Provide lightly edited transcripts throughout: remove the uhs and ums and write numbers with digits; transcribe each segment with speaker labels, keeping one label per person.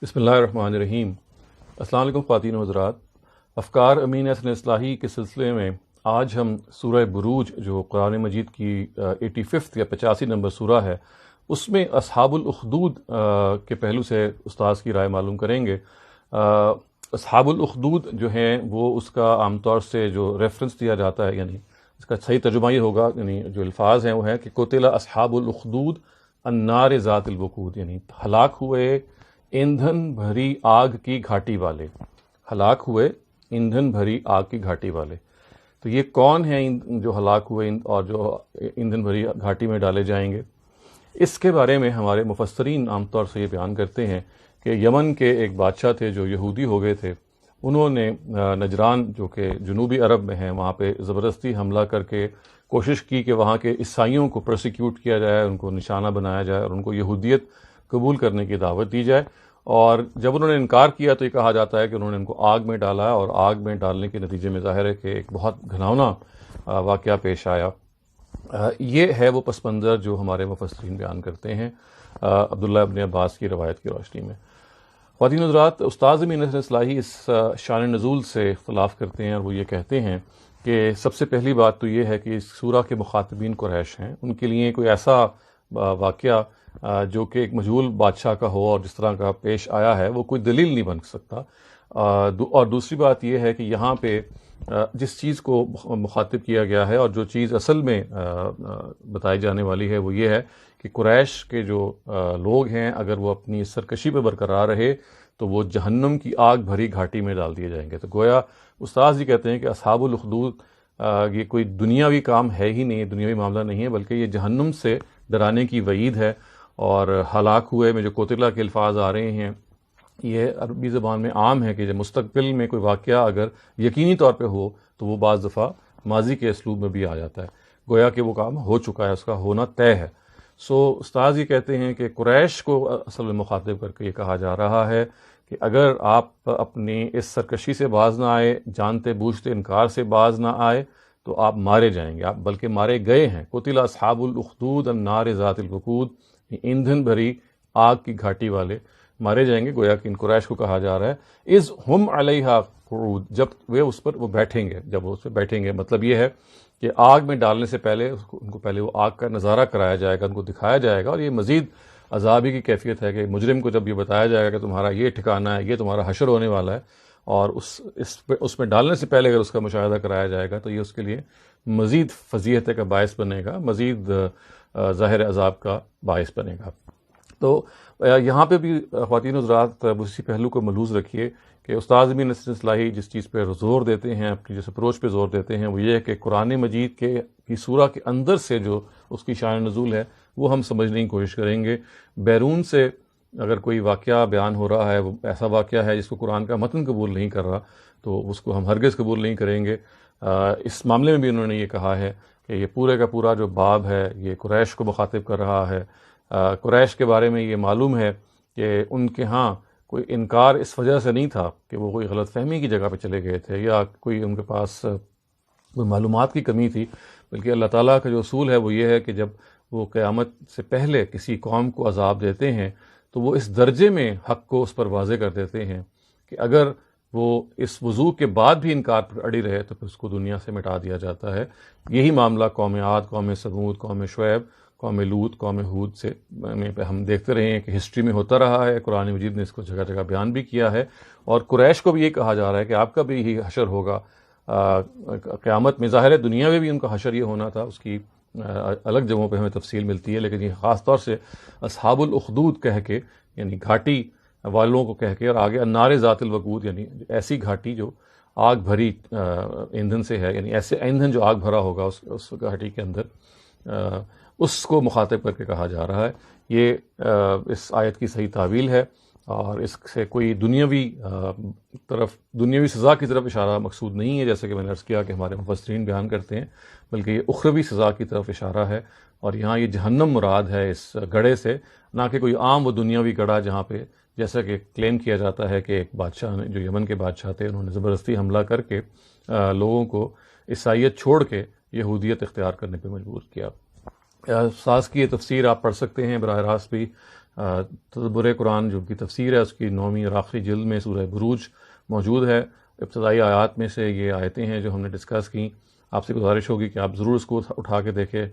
Speaker 1: بسم اللہ الرحمن الرحیم۔ السلام علیکم خواتین و حضرات۔ افکار امین حسن اصلاحی کے سلسلے میں آج ہم سورہ بروج جو قرآن مجید کی 85 یا 85 نمبر سورہ ہے، اس میں اصحاب الاخدود کے پہلو سے استاذ کی رائے معلوم کریں گے۔ اصحاب الاخدود جو ہیں وہ اس کا عام طور سے جو ریفرنس دیا جاتا ہے، یعنی اس کا صحیح ترجمہ یہ ہوگا، یعنی جو الفاظ ہیں وہ ہے کہ قتل اصحاب الاخدود النار ذات الوقود، یعنی ہلاک ہوئے ایندھن بھری آگ کی گھاٹی والے، ہلاک ہوئے ایندھن بھری آگ کی گھاٹی والے۔ تو یہ کون ہیں جو ہلاک ہوئے اور جو ایندھن بھری گھاٹی میں ڈالے جائیں گے؟ اس کے بارے میں ہمارے مفسرین عام طور سے یہ بیان کرتے ہیں کہ یمن کے ایک بادشاہ تھے جو یہودی ہو گئے تھے، انہوں نے نجران جو کہ جنوبی عرب میں ہیں وہاں پہ زبردستی حملہ کر کے کوشش کی کہ وہاں کے عیسائیوں کو پرسیکیوٹ کیا جائے، ان کو نشانہ بنایا جائے اور ان کو یہودیت قبول کرنے کی دعوت دی جائے۔ اور جب انہوں نے انکار کیا تو یہ کہا جاتا ہے کہ انہوں نے ان کو آگ میں ڈالا، اور آگ میں ڈالنے کے نتیجے میں ظاہر ہے کہ ایک بہت گھناؤنا واقعہ پیش آیا۔ یہ ہے وہ پس منظر جو ہمارے مفسرین بیان کرتے ہیں عبداللہ ابن عباس کی روایت کی روشنی میں۔ خواتین حضرات، استاذ امین حسن اصلاحی اس شان نزول سے اختلاف کرتے ہیں، اور وہ یہ کہتے ہیں کہ سب سے پہلی بات تو یہ ہے کہ اس سورہ کے مخاطبین قریش ہیں، ان کے لیے کوئی ایسا واقعہ جو کہ ایک مجہول بادشاہ کا ہو اور جس طرح کا پیش آیا ہے وہ کوئی دلیل نہیں بن سکتا۔ اور دوسری بات یہ ہے کہ یہاں پہ جس چیز کو مخاطب کیا گیا ہے اور جو چیز اصل میں بتائی جانے والی ہے وہ یہ ہے کہ قریش کے جو لوگ ہیں اگر وہ اپنی سرکشی پہ برقرار رہے تو وہ جہنم کی آگ بھری گھاٹی میں ڈال دیے جائیں گے۔ تو گویا استاذ جی کہتے ہیں کہ اصحاب الاخدود یہ کوئی دنیاوی کام ہے ہی نہیں، دنیاوی معاملہ نہیں ہے، بلکہ یہ جہنم سے ڈرانے کی وعید ہے۔ اور ہلاک ہوئے میں جو قتلہ کے الفاظ آ رہے ہیں یہ عربی زبان میں عام ہے کہ جب مستقبل میں کوئی واقعہ اگر یقینی طور پہ ہو تو وہ بعض دفعہ ماضی کے اسلوب میں بھی آ جاتا ہے، گویا کہ وہ کام ہو چکا ہے، اس کا ہونا طے ہے۔ استاذ یہ کہتے ہیں کہ قریش کو اصل میں مخاطب کر کے یہ کہا جا رہا ہے کہ اگر آپ اپنی اس سرکشی سے باز نہ آئے، جانتے بوجھتے انکار سے باز نہ آئے تو آپ مارے جائیں گے، آپ بلکہ مارے گئے ہیں۔ قتل اصحاب الاخدود النار ذات الوقود، ایندھن بھری آگ کی گھاٹی والے مارے جائیں گے، گویا کہ ان قریش کو کہا جا رہا ہے۔ اذ ہم علیہا قعود، جب وہ بیٹھیں گے، جب وہ اس پہ بیٹھیں گے، مطلب یہ ہے کہ آگ میں ڈالنے سے پہلے ان کو پہلے وہ آگ کا نظارہ کرایا جائے گا، ان کو دکھایا جائے گا، اور یہ مزید عذابی کی کیفیت ہے کہ مجرم کو جب یہ بتایا جائے گا کہ تمہارا یہ ٹھکانہ ہے، یہ تمہارا حشر ہونے والا ہے، اور اس میں ڈالنے سے پہلے اگر اس کا مشاہدہ کرایا جائے گا تو یہ اس کے لیے مزید فضیحت کا باعث بنے گا، مزید ظاہر عذاب کا باعث بنے گا۔ تو یہاں پہ بھی خواتین حضرات اسی پہلو کو ملحوظ رکھیے کہ استاذ امین حسن اصلاحی جس چیز پہ زور دیتے ہیں، اپنی جس اپروچ پہ زور دیتے ہیں، وہ یہ ہے کہ قرآن مجید کی سورہ کے اندر سے جو اس کی شان نزول ہے وہ ہم سمجھنے کی کوشش کریں گے۔ بیرون سے اگر کوئی واقعہ بیان ہو رہا ہے، وہ ایسا واقعہ ہے جس کو قرآن کا متن قبول نہیں کر رہا، تو اس کو ہم ہرگز قبول نہیں کریں گے۔ اس معاملے میں بھی انہوں نے یہ کہا ہے کہ یہ پورے کا پورا جو باب ہے یہ قریش کو مخاطب کر رہا ہے۔ قریش کے بارے میں یہ معلوم ہے کہ ان کے ہاں کوئی انکار اس وجہ سے نہیں تھا کہ وہ کوئی غلط فہمی کی جگہ پہ چلے گئے تھے یا کوئی ان کے پاس کوئی معلومات کی کمی تھی، بلکہ اللہ تعالیٰ کا جو اصول ہے وہ یہ ہے کہ جب وہ قیامت سے پہلے کسی قوم کو عذاب دیتے ہیں تو وہ اس درجے میں حق کو اس پر واضح کر دیتے ہیں کہ اگر وہ اس وضوح کے بعد بھی انکار پر اڑی رہے تو پھر اس کو دنیا سے مٹا دیا جاتا ہے۔ یہی معاملہ قوم عاد، قوم ثمود، قوم شعیب، قوم لوط، قوم ہود سے میں ہم دیکھتے رہے ہیں کہ ہسٹری میں ہوتا رہا ہے۔ قرآن مجید نے اس کو جگہ جگہ بیان بھی کیا ہے، اور قریش کو بھی یہ کہا جا رہا ہے کہ آپ کا بھی یہی حشر ہوگا قیامت میں۔ ظاہر ہے دنیا میں بھی ان کا حشر یہ ہونا تھا، اس کی الگ جگہوں پہ ہمیں تفصیل ملتی ہے، لیکن یہ خاص طور سے اصحاب الاخدود کہہ کے، یعنی گھاٹی والوں کو کہہ کے، اور آگے النار ذات الوقود، یعنی ایسی گھاٹی جو آگ بھری ایندھن سے ہے، یعنی ایسے ایندھن جو آگ بھرا ہوگا اس گھاٹی کے اندر، اس کو مخاطب کر کے کہا جا رہا ہے۔ یہ اس آیت کی صحیح تعویل ہے، اور اس سے کوئی دنیاوی سزا کی طرف اشارہ مقصود نہیں ہے، جیسے کہ میں نے عرض کیا کہ ہمارے مفسرین بیان کرتے ہیں، بلکہ یہ اخروی سزا کی طرف اشارہ ہے، اور یہاں یہ جہنم مراد ہے اس گڑھے سے، نہ کہ کوئی عام و دنیاوی گڑھا جہاں پہ جیسا کہ کلیم کیا جاتا ہے کہ ایک بادشاہ نے، جو یمن کے بادشاہ تھے، انہوں نے زبردستی حملہ کر کے لوگوں کو عیسائیت چھوڑ کے یہودیت اختیار کرنے پہ مجبور کیا۔ ساز کی یہ تفسیر آپ پڑھ سکتے ہیں براہ راست بھی. تدبر قرآن جو کی تفسیر ہے اس کی 9ویں اور آخری جلد میں سورہ بروج موجود ہے. ابتدائی آیات میں سے یہ آیتیں ہیں جو ہم نے ڈسکس کی. آپ سے گزارش ہوگی کہ آپ ضرور اس کو اٹھا کے دیکھیں.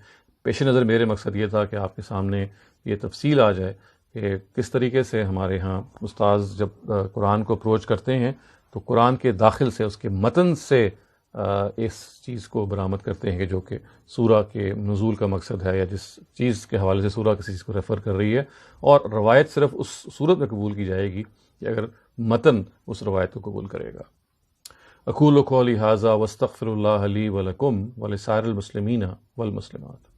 Speaker 1: پیش نظر میرے مقصد یہ تھا کہ آپ کے سامنے یہ تفصیل آ جائے کہ کس طریقے سے ہمارے ہاں استاذ جب قرآن کو اپروچ کرتے ہیں تو قرآن کے داخل سے اس کے متن سے اس چیز کو برآمد کرتے ہیں کہ جو کہ سورہ کے نزول کا مقصد ہے یا جس چیز کے حوالے سے سورہ کسی چیز کو ریفر کر رہی ہے. اور روایت صرف اس صورت میں قبول کی جائے گی کہ اگر متن اس روایت کو قبول کرے گا. اقول قولی ھذا واستغفر اللہ لی ولکم ولسائر المسلمین والمسلمات.